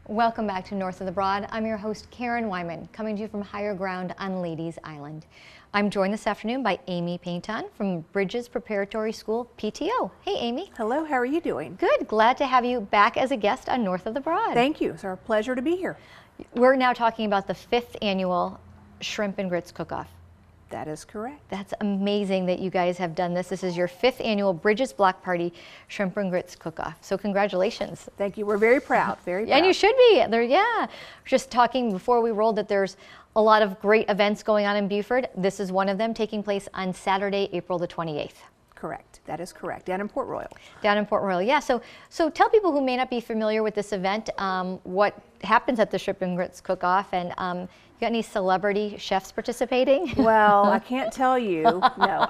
Welcome back to North of the Broad. I'm your host, Karen Wyman, coming to you from higher ground on Ladies Island. I'm joined this afternoon by Amy Painton from Bridges Preparatory School PTO. Hey, Amy. Hello, how are you doing? Good. Glad to have you back as a guest on North of the Broad. Thank you. It's our pleasure to be here. We're now talking about the 5th annual Shrimp and Grits Cook-Off. That is correct. That's amazing that you guys have done this. This is your 5th annual Bridges Block Party Shrimp and Grits Cook-Off. So congratulations. Thank you. We're very proud. Very proud. And you should be. Yeah. Just talking before we rolled that there's a lot of great events going on in Beaufort. This is one of them taking place on Saturday, April the 28th. Correct. That is correct. Down in Port Royal. Down in Port Royal, yeah. So tell people who may not be familiar with this event what happens at the Shrimp and Grits Cook-Off, and you got any celebrity chefs participating? Well, I can't tell you. No,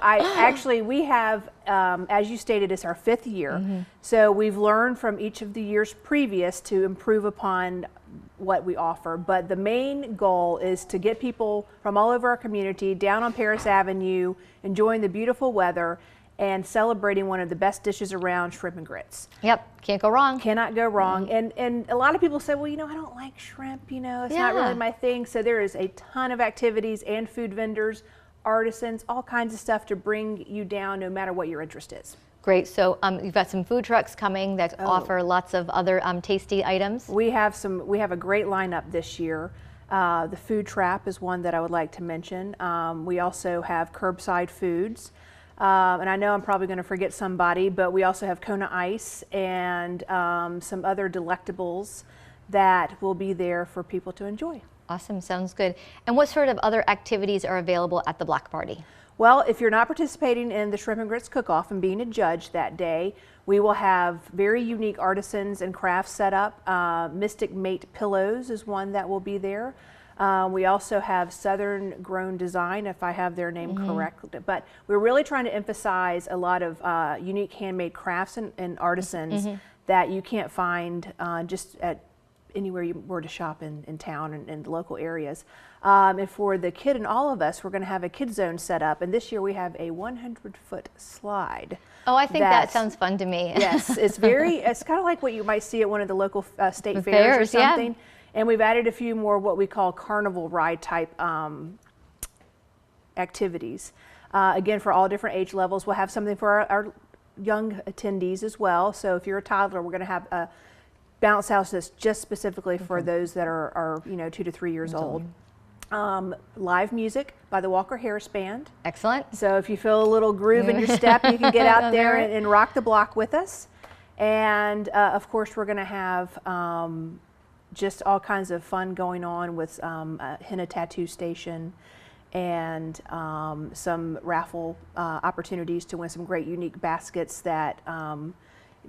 we have, as you stated, it's our 5th year. Mm-hmm. So we've learned from each of the years previous to improve upon what we offer. But the main goal is to get people from all over our community down on Paris Avenue, enjoying the beautiful weather, and celebrating one of the best dishes around, shrimp and grits. Yep, can't go wrong. Cannot go wrong. Mm-hmm. And a lot of people say, well, I don't like shrimp, it's not really my thing. So there is a ton of activities and food vendors, artisans, all kinds of stuff to bring you down no matter what your interest is. Great. So you've got some food trucks coming that offer lots of other tasty items. We have a great lineup this year. The Food Trap is one that I would like to mention. We also have curbside foods. And I know I'm probably going to forget somebody, but we also have Kona Ice and some other delectables that will be there for people to enjoy. Awesome, sounds good. And what sort of other activities are available at the block party? Well, if you're not participating in the Shrimp and Grits Cook-Off and being a judge that day, we will have very unique artisans and crafts set up. Mystic Mate Pillows is one that will be there. We also have Southern Grown Design, if I have their name correct. But we're really trying to emphasize a lot of unique handmade crafts and artisans that you can't find just at anywhere you were to shop in town and in the local areas. And for the kid and all of us, we're going to have a kid zone set up. And this year we have a 100-foot slide. Oh, I think that sounds fun to me. Yes, it's kind of like what you might see at one of the local state fairs or something. Yeah. And we've added a few more what we call carnival ride type activities. Again, for all different age levels. We'll have something for our young attendees as well. So if you're a toddler, we're going to have a bounce house that's just specifically for those that are 2 to 3 years old. Live music by the Walker Harris Band. Excellent. So if you feel a little groove in your step, you can get out there and rock the block with us. And of course, we're going to have just all kinds of fun going on with a henna tattoo station and some raffle opportunities to win some great unique baskets that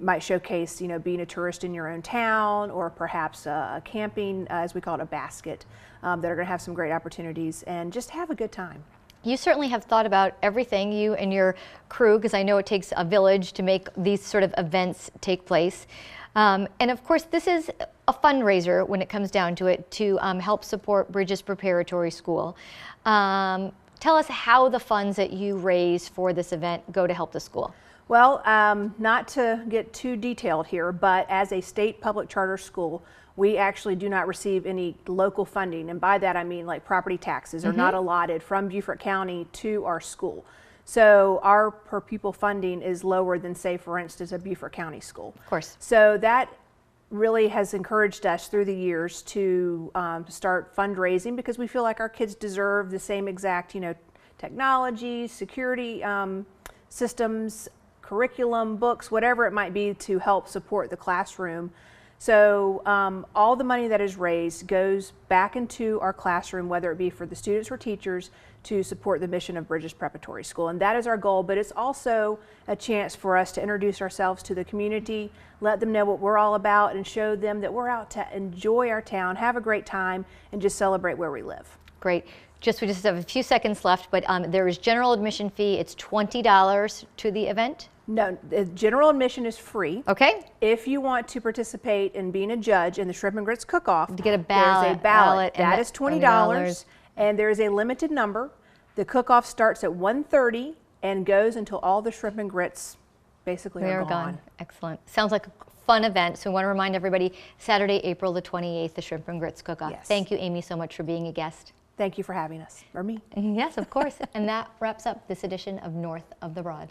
might showcase, being a tourist in your own town, or perhaps a camping, as we call it, a basket, that are going to have some great opportunities and just have a good time. You certainly have thought about everything, you and your crew, because I know it takes a village to make these sort of events take place. And of course, this is a fundraiser when it comes down to it to help support Bridges Preparatory School. Tell us how the funds that you raise for this event go to help the school. Well, not to get too detailed here, but as a state public charter school, we actually do not receive any local funding. And by that, I mean like property taxes are not allotted from Beaufort County to our school. So our per pupil funding is lower than, say, for instance, a Beaufort County school. Of course. So that really has encouraged us through the years to start fundraising, because we feel like our kids deserve the same exact, technology, security systems, curriculum, books, whatever it might be to help support the classroom. So all the money that is raised goes back into our classroom, whether it be for the students or teachers, to support the mission of Bridges Preparatory School. And that is our goal, but it's also a chance for us to introduce ourselves to the community, let them know what we're all about, and show them that we're out to enjoy our town, have a great time, and just celebrate where we live. Great. We just have a few seconds left, but there is general admission fee. It's $20 to the event. No, the general admission is free. Okay. If you want to participate in being a judge in the Shrimp and Grits Cook-Off, to get a ballot, there's a ballot. That is $20, and there is a limited number. The cook-off starts at 1:30 and goes until all the shrimp and grits basically They are are gone. gone. Excellent. Sounds like a fun event. So we want to remind everybody, Saturday, April the 28th, the Shrimp and Grits Cook-Off. Yes. Thank you, Amy, so much for being a guest. Thank you for having us, or me. Yes, of course. And that wraps up this edition of North of the Rod.